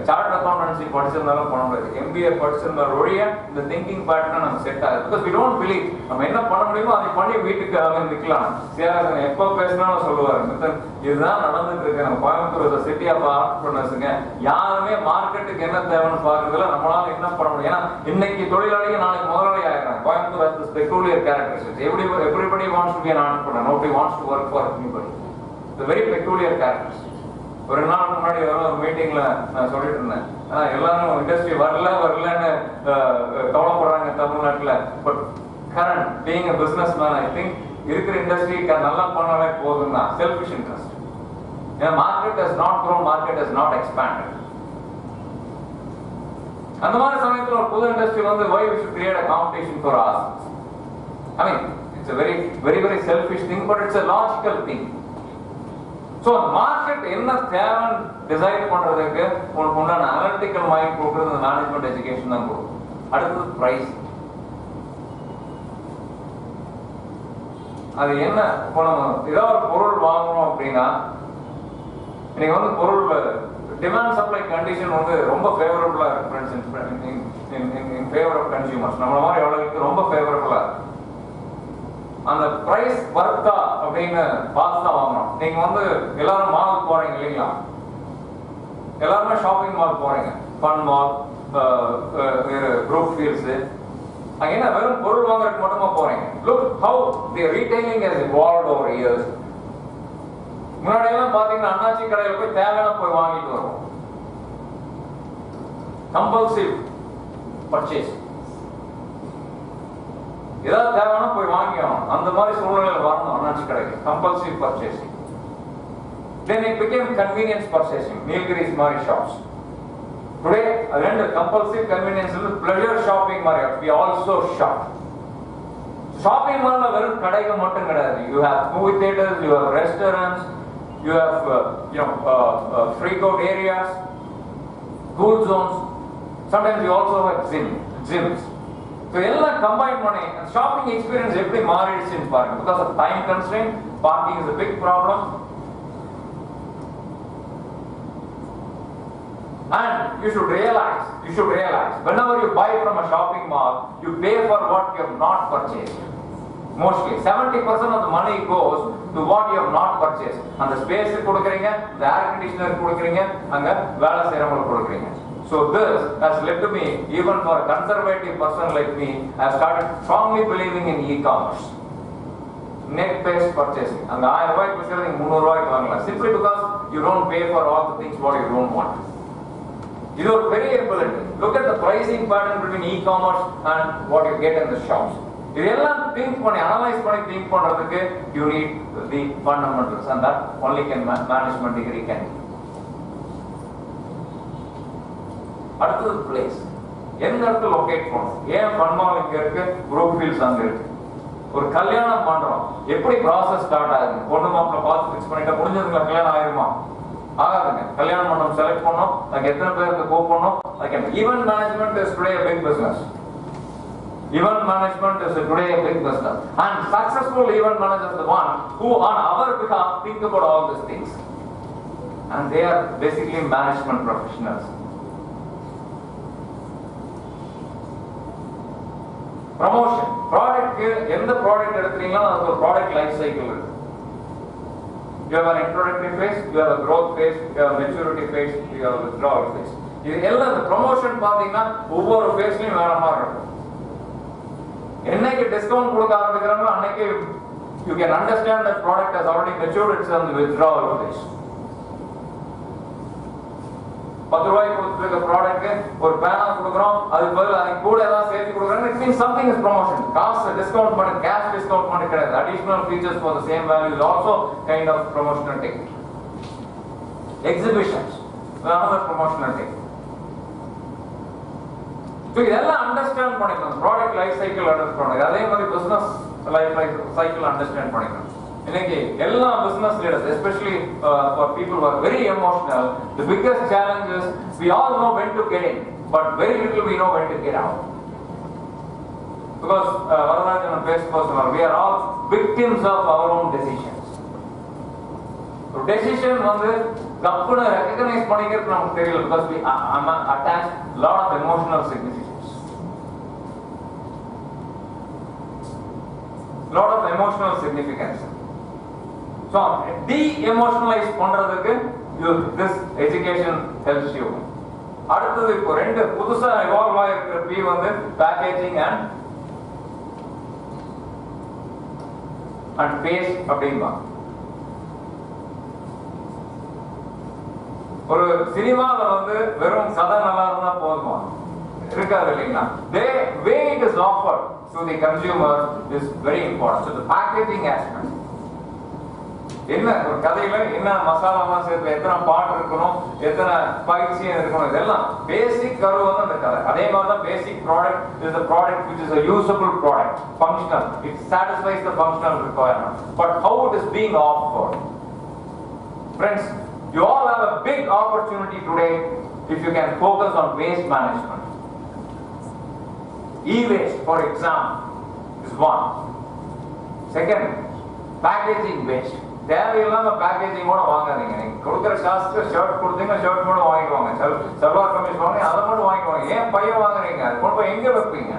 சார்ட் அக்கௌண்டன்சி படிச்சிருந்தாலும் பண்ண முடியாது. MBA படிச்சிருந்தாலும் ஒழிய இந்த திங்கிங் பேட்டர்னை நம்ம செட் ஆகுது. பிகாஸ் வி டோன்ட் பிலீவ் நம்ம என்ன பண்ண முடியுமோ அதை பண்ணி வீட்டுக்கு அவன் நிற்கலாம். சேரன் எப்போ பேசினாலும் சொல்லுவார், மித்தன் இதுதான் நடந்துட்டு இருக்கு. நம்ம கோயம்புத்தூர் சிட்டி ஆஃப் ஆண்டர்பிரனர்ஸுங்க யாருமே மார்க்கெட்டுக்கு என்ன தேவைன்னு பார்க்கறதுல நம்மளால என்ன பண்ண முடியும். ஏன்னா இன்னைக்கு தொழிலாளிங்க நாளைக்கு முதலாளி ஆகிறாங்க. Coimbatore has this peculiar characteristics. Everybody wants to be an entrepreneur. Nobody wants to work for anybody. It's a very peculiar characteristics. ஒரு நாள் முன்னாடி ஒரு மீட்டிங்ல நான் சொல்லிட்டு இருந்தேன், எல்லாரும் இண்டஸ்ட்ரி வரலன்னு கவலைப்படுறாங்க தமிழ்நாட்டில். But current being a businessman, I think இருக்கிற இண்டஸ்ட்ரி நல்லா பண்ணாலே போதும் தான். Selfish interest. ஏன்னா market has not grown, market has not expanded. அந்த மாதிரி சமயத்தில் ஒரு புது இண்டஸ்ட்ரி வந்து why we should create a competition for us? I mean, it's a very selfish thing, but it's a logical thing. So market என்ன தேவைன்னு decide பண்றதுக்கு உங்களுக்கு உண்டான அனலிட்டிக்கல் மைண்ட் கொடுக்கிறது மேனேஜ்மெண்ட் எஜுகேஷன் தான் கொடுக்கும். அடுத்தது பிரைஸ். அது என்ன, இப்போ நம்ம ஏதாவது ஒரு பொருள் வாங்கணும் அப்படின்னா இன்னைக்கு வந்து பொருள் டிமாண்ட் சப்ளை கண்டிஷன் வந்து ரொம்ப ஃபேவரபிளா இருக்கு friends. In favour of consumers நம்மள மாதிரி எவ்வளவுக்கு ரொம்ப ஃபேவரபிளா இருக்கு. அந்த பிரைஸ் வர்த்தா அப்படின்னு பார்த்து தான் வாங்கணும். நீங்க வந்து எல்லாரும் மால் போறீங்க இல்லைங்களா, எல்லாருமே ஷாப்பிங் மால் போறீங்க, ஃபன் மால், குரூப் ஃபீல்ஸ். அங்க என்ன வெறும் பொருள் வாங்குறதுக்கு மட்டுமா போறீங்க? Look how the retailing has evolved over years. முன்னாடி எல்லாம் பாத்தீங்கன்னா அண்ணாச்சி கடையில போய் தேவையான போய் வாங்கிட்டு வருவோம். கம்பல்சிவ் பர்ச்சேஸ், ஏதாவது தேவைன்னா போய் வாங்கிக்கணும். அந்த மாதிரி சூழ்நிலையில் வரணும் அண்ணாச்சி கடைக்கு. Compulsive purchasing. Then it became convenience purchasing. Nilgiris மாதிரி shops. Today, ரெண்டு compulsive convenience is pleasure shopping மாதிரி. We also shop. Shopping மால்ல வெறும் கடைகள் மட்டும் கிடையாது. You have movie theaters, you have restaurants, you have freak-out areas, cool zones. Sometimes you also have gyms. So எல்லாம் combine பண்ணி shopping experience எப்படி மாறிடுச்சுன்னு பாருங்க. Because of time constraint, parking is a big problem. And you should realize whenever you buy from a shopping mall, you pay for what you have not purchased. Mostly 70% of the money goes to what you have not purchased. அந்த space கொடுக்குறீங்க, the air conditioner கொடுக்குறீங்க, அங்க வேலை செய்யறவங்களுக்கு கொடுக்குறீங்க. So this has led to me, even for a conservative person like me, I have started strongly believing in e-commerce. Net-based purchasing. அங்க 1000 ரூபாய்க்கு விற்கிறது நீங்க 300 ரூபாய்க்கு வாங்கலாம். Simply because you don't pay for all the things what you don't want. இது ஒரு பெரிய ability. Look at the pricing pattern between e-commerce and what you get in the shops. இதெல்லாம் திங்க் பண்ணி அனலைஸ் பண்ணி திங்க் பண்றதுக்கு you need the fundamentals, and that only can management degree can. அடுத்தது place. எந்த இடத்துல லொகேட் பண்ணணும்? ஏன் ஃபன்மால் இங்க இருக்கு, குரூப் ஃபீல்ஸ் அங்க இருக்கு. ஒரு கல்யாணம் பண்றோம், எப்படி ப்ராசஸ் ஸ்டார்ட் ஆகுது? பொண்ணு மாப்பிள்ள பார்த்து ஃபிக்ஸ் பண்ணிட்டா முடிஞ்சதுங்களா கல்யாணம் ஆயிருமா? ஆகாதுங்க. கல்யாண மண்டபம் செலக்ட் பண்ணோம், அதுக்கு எத்தனை பேருக்கு கூப்பிடணும், அதுக்கு event management is today a big business. Event management is today a big business, and successful event managers are the one who on our behalf think about all these things, and they are basically management professionals. Promotion. Product, எந்த product எடுக்கிறீங்களோ அதுக்கு ஒரு product life cycle இருக்கு. You have an introductory phase, you have a growth phase, you have a maturity phase, you have a withdrawal phase. இது எல்லாம் இந்த promotion பாத்தீங்கன்னா ஒவ்வொரு ஃபேஸ்லயும் வேற மாதிரி இருக்கும். என்னைக்கு டிஸ்கவுண்ட் கொடுக்க ஆரம்பிக்கிறாங்களோ அன்னைக்கு you can understand that product has already matured, it's on the withdrawal phase. 10 ரூபாய்க்கு கொடுத்துருக்க ப்ராடக்ட் ஒரு பேனா கொடுக்குறோம், அதுக்கு பதில் அதுக்கு கூட ஏதாவது சேர்த்து கொடுக்குறாங்க, it means something is promotion. காசு டிஸ்கவுண்ட் பண்ணி, கேஷ் டிஸ்கவுண்ட் பண்ணி கிடையாது. Additional features for the same value is also kind of promotional technique. Exhibitions, another promotional technique. So இதெல்லாம் அண்டர்ஸ்டாண்ட் பண்ணிக்கணும். ப்ராடக்ட் லைஃப் சைக்கிள் அண்டர்ஸ்டாண்ட் பண்ணணும். அதே மாதிரி பிசினஸ் லைஃப் சைக்கிள் அண்டர்ஸ்டாண்ட் பண்ணிக்கணும். இன்னைக்கு எல்லா business leaders, especially for people who are very emotional, the biggest challenge is we all know when to get in, but very little we know when to get out. Because Varanajan பேசும்போது we are all victims of our own decisions. So decision வந்து கப்புன்னு recognize பண்ணிக்கிறது நமக்கு தெரியல, because we attach lot of emotional significance. Lot of emotional significance. So de-emotionalize பண்றதுக்கு this education helps you. அடுத்தது இப்போ ரெண்டு புதுசா evolve ஆயிருக்கிற P வந்து packaging and pace அப்படின்பா. ஒரு சினிமால வந்து வெறும் கதை நல்லா இருந்தா போதுமா? இருக்காது இல்லைங்களா? The way it is offered to the consumer is very important. So the packaging aspect. என்ன ஒரு கதையில என்ன மசாலாலாம் சேர்த்து எத்தனை பாட்டு இருக்கணும், எத்தனை ஃபைட் சீன் இருக்கணும், இதெல்லாம் பேசிக் கரு வந்து அந்த கதை. அதே மாதிரி தான் பேசிக் product is the product which is a usable product, functional. It satisfies the functional requirement. But how it is being offered? Friends, you all have a big opportunity today if you can focus on waste management. E-waste, for example, is one. Second, packaging waste. தேவையில்லாம packaging கூட வாங்காதீங்க. நீங்க கொடுக்குற காசுக்கு shirt கொடுத்தீங்கன்னா shirt கூட வாங்கிடுவாங்க, சல்வார் கமீஸ் வாங்க அதை மட்டும் வாங்கிடுவாங்க. ஏன் பையன் வாங்குறீங்க? அது கொண்டு போய் எங்க வைப்பீங்க?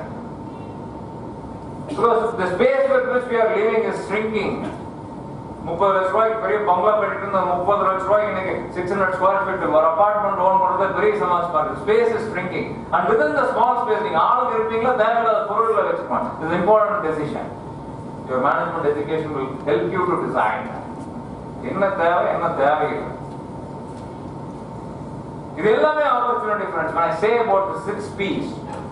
Because the space with which we are living is shrinking. 30 லட்ச ரூபாய்க்கு பெரிய பங்களா கட்டிட்டு இருந்த 30 லட்ச ரூபாய்க்கு இன்னைக்கு 600 ஸ்கொயர் ஃபீட் ஒரு அபார்ட்மெண்ட் ஓன் பண்றது பெரிய சமாச்சாரம் இருக்கு. Space is shrinking and within the small space நீங்க ஆளுங்க இருப்பீங்களா, தேவையில்லாத பொருட்களை வச்சுக்கணும். This is important decision. Your management education will help you to design என்ன தேவை என்ன தேவையில்லை. இது எல்லாமே opportunity friends. When I say about the 6 P's,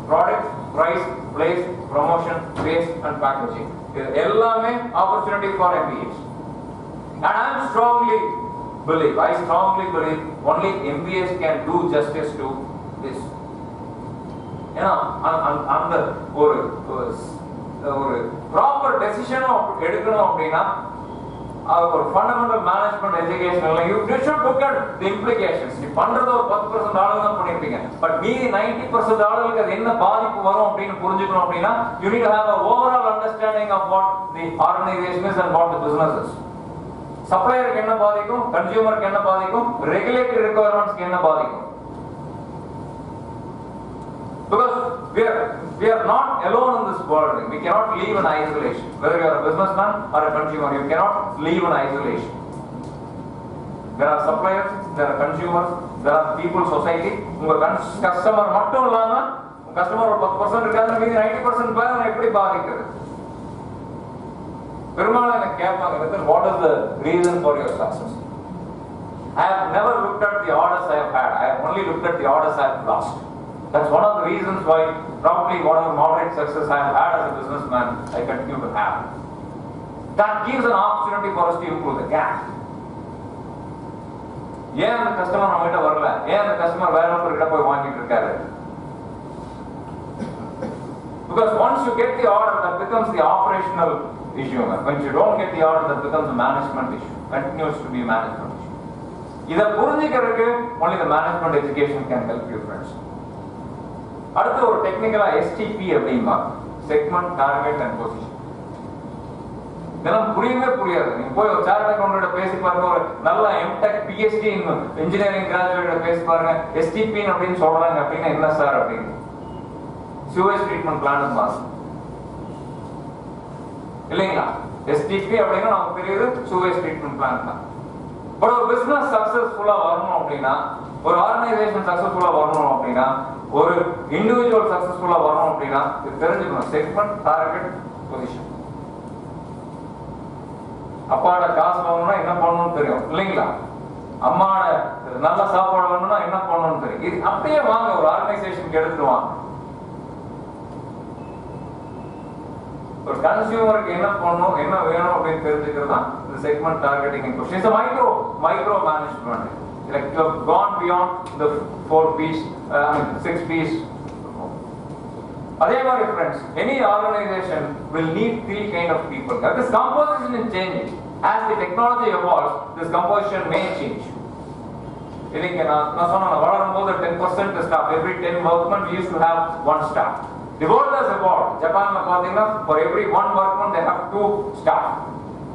product, price, place, promotion, space and packaging, இது எல்லாமே opportunity for MBAs. And I strongly believe only MBAs can do justice to this. ஏன்னா அந்த ஒரு ப்ராப்பர் டெசிஷனும் எடுக்கணும் அப்படின்னா ஒரு ஃபண்டமெண்டல் மேனேஜ்மெண்ட் எஜுகேஷன்ல you should look at the implications. நீ பண்றது ஒரு 10% ஆளுங்க தான் பண்ணிருப்பீங்க, பட் மீதி 90% ஆளுங்களுக்கு அது என்ன பாதிப்பு வரும் அப்படின்னு புரிஞ்சுக்கணும் அப்படின்னா you need to have an overall understanding of what the organization is and what the business is. சப்ளையருக்கு என்ன பாதிக்கும், கன்சியூமருக்கு என்ன பாதிக்கும், ரெகுலேட்டரி ரிக்வயர்மெண்ட்ஸ்க்கு என்ன பாதிக்கும். Because we are not alone in this world. We cannot live in isolation. Whether you are a businessman or a consumer, you cannot live in isolation. There are suppliers, there are consumers, there are people, society. உங்க customer மட்டும் இல்லாம customer ஒரு 10% இருக்காது, மீதி 90% பேர் எப்படி பாதிக்குது? பெரும்பாலும் எனக்கு கேட்பாங்க, what is the reason for your success? I have never looked at the orders I have had. I have only looked at the orders I have lost. That's one of the reasons why probably whatever moderate success I have had as a businessman, I continue to have. That gives an opportunity for us to improve the gap. ஏன் அந்த customer நம்ம கிட்ட வரல, ஏன் அந்த customer வேற ஒருத்தர்கிட்ட போய் வாங்கிட்டு இருக்காரு? Because once you get the order, that becomes the operational issue. When you don't get the order, that becomes a management issue. Continues to be a management issue. இதை புரிஞ்சுக்கிறதுக்கு only the management education can help you, friends. அடுத்து ஒரு டெக்னிக்கலா STP அப்படிமா, segment, target and position. இதெல்லாம் புரியவே புரியாது. நீங்க போய் ஒரு சார்ட் அக்கவுண்டன்ட் பேசி பாருங்க, ஒரு நல்ல MTech PhD இன்ஜினியரிங் கிராஜுவேட் பேசி பாருங்க, STP அப்படின்னு சொல்றாங்க அப்படின்னா என்ன சார் அப்படின்னு. sewage treatment plant மாஸ் இல்லைங்களா? STP அப்படின்னா நமக்கு தெரியுது sewage treatment plant தான். பட் ஒரு பிசினஸ் சக்சஸ்ஃபுல்லா வரணும் அப்படின்னா, ஒரு ஆர்கனைசேஷன் சக்சஸ்ஃபுல்லா வரணும் அப்படின்னா, ஒரு இண்டிவிஜுவல் சக்சஸ்ஃபுல்லா வரணும் அப்படின்னா இது தெரிஞ்சுக்கணும். Segment, target, position. அப்பாட காசு வாங்கணும்னா என்ன பண்ணணும்னு தெரியும் இல்லைங்களா? அம்மாட நல்ல சாப்பாடு வேணும்னா என்ன பண்ணணும்னு தெரியும். இது அப்படியே வாங்க ஒரு ஆர்கனைசேஷனுக்கு எடுத்துட்டு வாங்க. ஒரு கன்சியூமருக்கு என்ன பண்ணணும், என்ன வேணும் அப்படின்னு தெரிஞ்சுக்கிறது தான் இந்த segment targeting and position. It's micro management. Like you have gone beyond the 4 P's, 6 P's. Adhe mari friends, any organization will need 3 kind of people. This composition is changing. As the technology evolves, this composition may change. Illinga na sonna valarumbodhu 10% staff, every 10 workmen we used to have 1 staff. The world has evolved. Japan la pathina for every 1 workman they have 2 staff.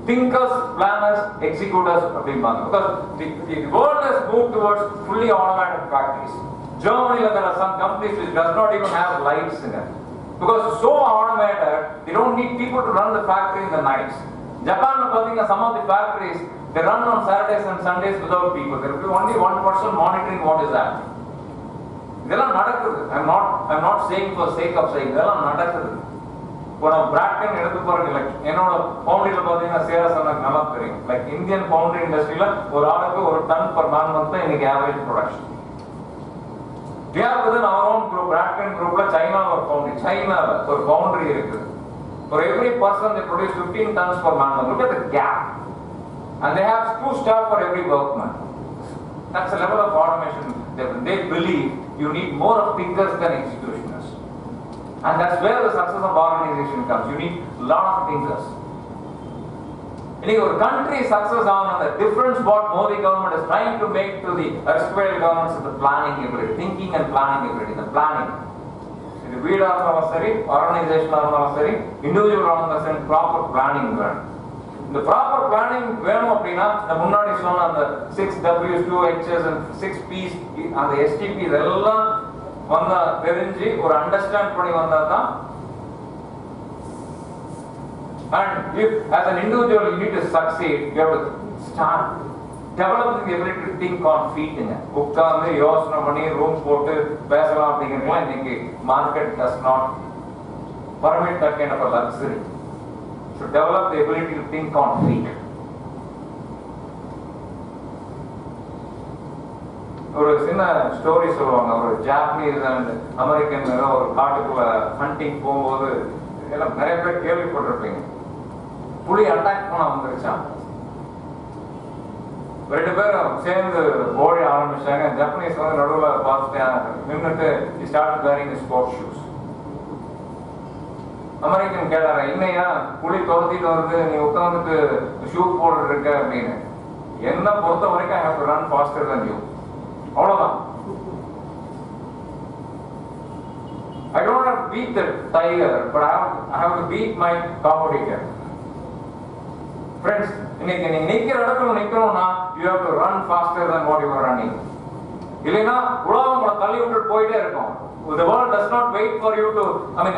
Thinkers, planners, executors அப்படிம்பாங்க. Because the world has moved towards fully automated factories. Germany, there are some companies which does not even have lights in it. Because it's so automated, they don't need people to run the factory in the nights. Japan, some of the factories, they run on Saturdays and Sundays without people. There will be only 1 person monitoring what is happening. இதெல்லாம் நடக்குது. I'm not saying for sake of saying. இதெல்லாம் நடக்குது. இப்போ Bradken எடுத்து பாருங்க. Like என்னோட ஃபவுண்டரியில பாத்தீங்கன்னா sales எனக்கு நல்லா தெரியும். லைக் இந்தியன் ஃபவுண்டரி இண்டஸ்ட்ரியில ஒரு ஆளுக்கு 1 டன் per man வந்து இன்னைக்கு average production. We have within our own group, Bradken groupல சைனால ஒரு ஃபவுண்டரி, சைனால ஒரு ஃபவுண்டரி இருக்கு. For every person they produce 15 tons per man. Look at the gap. And they have 2 staff for every workman. That's the level of automation. They believe you need more of thinkers than executionists. And that's where the success of organization comes. You need a lot of thinkers. In your country success on the difference what Modi government is trying to make to the erstwhile governments is the planning ability, thinking and planning ability, the planning. The வீடா இருந்தாலும் சரி, ஆர்கனைசேஷனா இருந்தாலும் சரி, இண்டிவிஜுவலா இருந்தாலும் சரி, proper planning வேணும். இந்த proper planning வேணும் அப்படின்னா முன்னாடி சொன்ன அந்த 6 W's 2 H's and 6 P's அந்த STP இதெல்லாம் வந்தா தெரிஞ்சு ஒரு அண்டர்ஸ்டாண்ட் பண்ணி வந்தா தான். And if as an individual you need to succeed, you have to start developing the ability to think on feet. உட்கார்ந்து யோசனை பண்ணி ரூம் போட்டு பேசலாம் அப்படிங்கிறதுலாம் இன்னைக்கு market does not permit that kind of a luxury. To develop the ability to think on feet. ஒரு சின்ன story சொல்லுவாங்க. ஒரு ஜாப்பனீஸ் அண்ட் அமெரிக்கன் ஒரு காட்டுக்குள்ள ஹண்டிங் போகும்போது எல்லாம் நிறைய பேர் கேள்விப்பட்டிருப்பீங்க. புலி அட்டாக் பண்ண வந்துருச்சான். 2 பேரும் சேர்ந்து ஓட ஆரம்பிச்சாங்க. ஜப்பனீஸ் வந்து நடுவில் பார்த்துட்டு நின்றுட்டு start wearing sports shoes. American கேட்டார, என்னையா புலி துரத்திட்டு வருது, நீ உட்காந்துட்டு ஷூ போட்டு இருக்க அப்படின்னு. என்ன பொறுத்த வரைக்கும் I have to run faster than you. அவ்வளவுதான். I don't have to beat the tiger, but I have to beat my competitor. Friends, இன்னைக்கு நீங்க நிக்கிற இடத்துல நிக்கணும்னா you have to run faster than what you are running. இல்லைன்னா உலகம் உங்களை தள்ளி விட்டு போயிட்டே இருக்கும். The world does not wait for you to,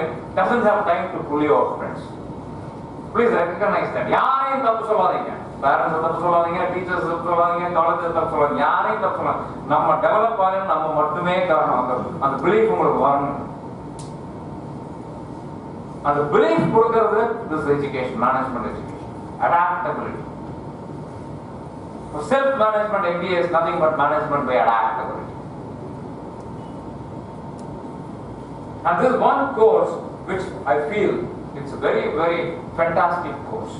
it doesn't have time to pull you out, friends. Please recognize that. யாரையும் தப்பு சொல்லாதீங்க. பேரண்ட்ஸ் தப்பு சொல்லாதீங்க, டீச்சர்ஸ் தப்பு சொல்லாதீங்க, காலேஜ் தப்பு சொல்லாதீங்க. யாரையும் தப்பு சொல்லாதீங்க. நம்ம டெவலப் ஆகணும், நம்ம மட்டுமே காரணம். அந்த பிலீஃப் உங்களுக்கு வரணும். அந்த பிலீஃப் கொடுக்கிறது this education, management education, adaptability. For self management MBA is nothing but management by adaptability. And this is one course which I feel it's a very, very fantastic course.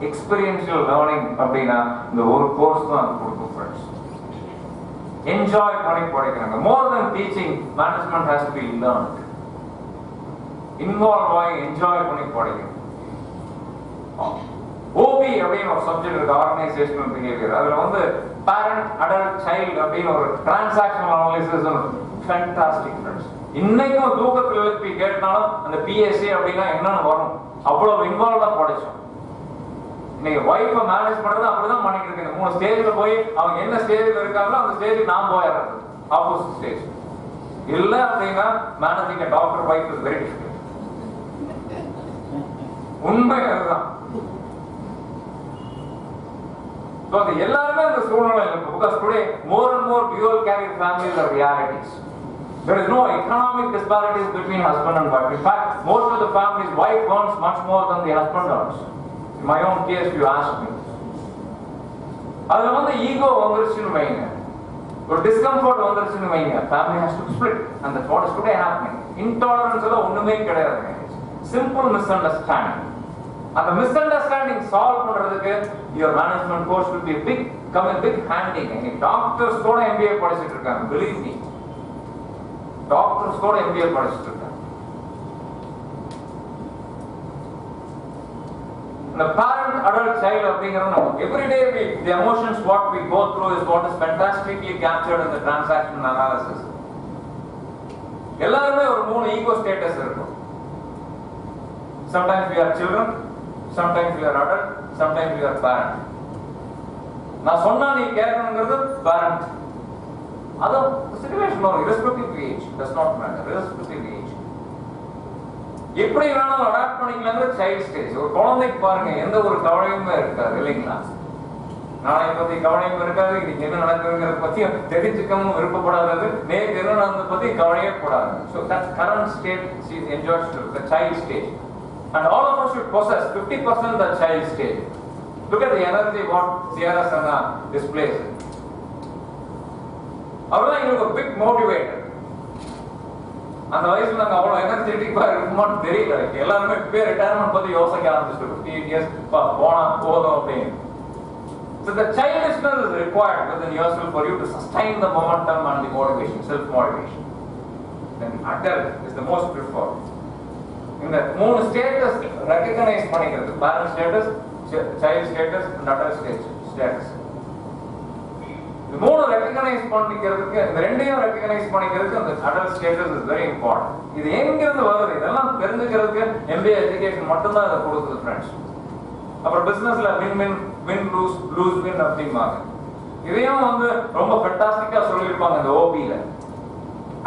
Experiential learning அப்படின்னா இந்த ஒரு course தான் கொடுக்கும் friends. Enjoy பண்ணி படிக்கிறாங்க. More than teaching, management has to be learned. Involve ஆகி enjoy பண்ணி படிக்கணும். OB அப்படின்னு ஒரு சப்ஜெக்ட் இருக்கு, ஆர்கனைசேஷனல் பிஹேவியர். அதுல வந்து பேரண்ட், அடல்ட், சைல்டு அப்படின்னு ஒரு டிரான்சாக்ஷனல் அனாலிசிஸ் ஃபேண்டாஸ்டிக் ஃப்ரெண்ட்ஸ். இன்னைக்கும் தூக்கத்தில் எழுப்பி கேட்டாலும் அந்த பிஎஸ்சி அப்படின்னா என்னன்னு வரும். அவ்வளவு இன்வால்வ்டா படிச்சோம். இன்னைக்கு வைஃபை மேனேஜ் பண்றது அப்படிதான் பண்ணிட்டு இருக்கு. 3 ஸ்டேஜ்ல போய் அவங்க என்ன ஸ்டேஜ்ல இருக்காங்களோ அந்த ஸ்டேஜுக்கு நான் போயிடுறது, ஆப்போசிட் ஸ்டேஜ். இல்ல அப்படின்னா managing doctor wife is very difficult. உண்மை அதுதான். So the எல்லாருமே அந்த சூழ்நிலை இருக்கு. Because today more and more dual career families are realities. There is no economic disparities between husband and wife. In fact, most of the families, wife earns much more than the husband earns. In my own case, you ask me. அதுல வந்து ego வந்துருச்சுன்னு வைங்க, ஒரு discomfort வந்துருச்சுன்னு வைங்க, family has to split, and that's what is today happening. Intolerance எல்லாம் ஒண்ணுமே கிடையாதுங்க. Simple misunderstanding. And the misunderstanding solve பண்றதுக்கு your management course will be come a big handy. Doctors கூட MBA படிச்சிட்டு இருக்காங்க, believe me. Doctors கூட MBA படிச்சிட்டு இருக்காங்க. The parent adult child அப்படிங்கறது every day the emotions what we go through is what is fantastically captured in the transaction analysis. எல்லாருமே ஒரு மூணு ஈகோ ஸ்டேட்டஸ் இருக்கும். Sometimes we are children, sometimes we are adult, sometimes we are parent. நான் சொன்னா நீ கேட்கணுங்கிறது parent. அது situation or irrespective of age does not matter, irrespective of age. எப்படி வேணாலும் அடாப்ட் பண்ணிக்கலாங்கிற சைல்ட் ஸ்டேஜ். ஒரு குழந்தைக்கு பாருங்க, எந்த ஒரு கவலையுமே இருக்காது இல்லைங்களா? நாளை பத்தி கவலையும் இருக்காது, இன்னைக்கு என்ன நடக்குதுங்கிறத பத்தி தெரிஞ்சுக்கவும் விருப்பப்படாதது, நேற்று என்ன நடந்ததை பத்தி கவலையே கூடாது. So that current state she enjoys the child stage, and all of us should possess 50% the child stage. Look at the energy what Sierra Sana displays. அவர்தான் எங்களுக்கு ஒரு பிக் மோட்டிவேட்டர். அந்த வயசுல நாங்க அவ்வளவு எனர்ஜெட்டிக்கா இருக்குமான்னு தெரியல. எல்லாருமே இப்பவே ரிட்டையர்மெண்ட் பத்தி யோசிக்க ஆரம்பிச்சிட்டு 58 years போனா போதும் அப்படின்னு. So the childishness is required within yourself for you to sustain the momentum and the motivation, self-motivation. Then adult is the most preferred. இந்த மூணு ஸ்டேட்டஸ் ரெகக்னைஸ் பண்ணிக்கிறது, parent status, child status and adult status. இந்த மூணு recognise பண்ணிக்கிறதுக்கு, இந்த ரெண்டையும் recognise பண்ணிக்கிறதுக்கு அந்த adult status is very important. இது எங்கிருந்து வருது இதெல்லாம் தெரிஞ்சுக்கிறதுக்கு MBA எஜுகேஷன் மட்டும்தான் இதை கொடுக்குது ஃப்ரெண்ட்ஸ். அப்புறம் பிசினஸ்ல வின் லூஸ் வின் அப்படிம்பாங்க. இதையும் வந்து ரொம்ப ஃபென்டாஸ்டிக்கா சொல்லியிருப்பாங்க இந்த ஓபியில.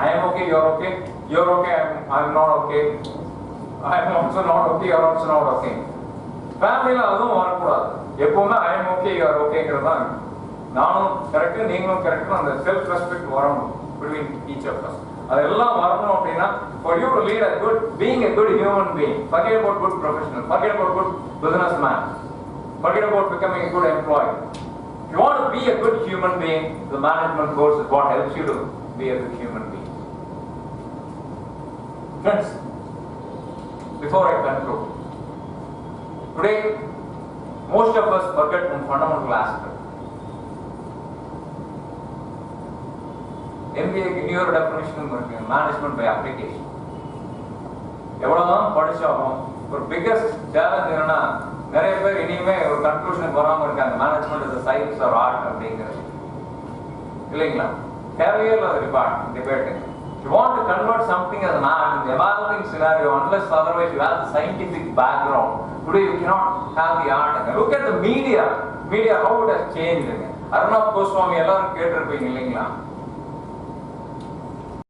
I am okay, you are okay, you are okay, I am not okay, I am also not okay, you are also not okay. ஃபேமிலியில அதுவும் வரக்கூடாது. எப்பவுமே I am okay, you are okayங்கிறது தான். நானும் கரெக்ட், நீங்களும் கரெக்ட், அந்த செல்ஃப் ரெஸ்பெக்ட் வரணும் between each of us. அதெல்லாம் வரணும் அப்படின்னா for you to lead a good, being a good human being, forget about good professional, forget about good businessman, forget about becoming a good employee. If you want to be a good human being, the management course is what helps you to be a good human being. Friends, before I conclude, today most of us forget one fundamental aspect. MBA இன்னொரு definition இருக்கு, management by application. எவ்வளவுதான் படிச்சாலும் ஒரு biggest challenge என்னன்னா, நிறைய பேர் இனிமே ஒரு கன்க்ளூஷனுக்கு வராம இருக்காங்க, management is science or art அப்படிங்கிறது இல்லைங்களா? கேரியர்ல debate. You want to convert something as an art in the evaluating scenario, unless otherwise you have the scientific background. Today you cannot have the art. Look at the media how it has changed. Arnab Goswami எல்லாரும் கேட்டிருப்பீங்க இல்லைங்களா?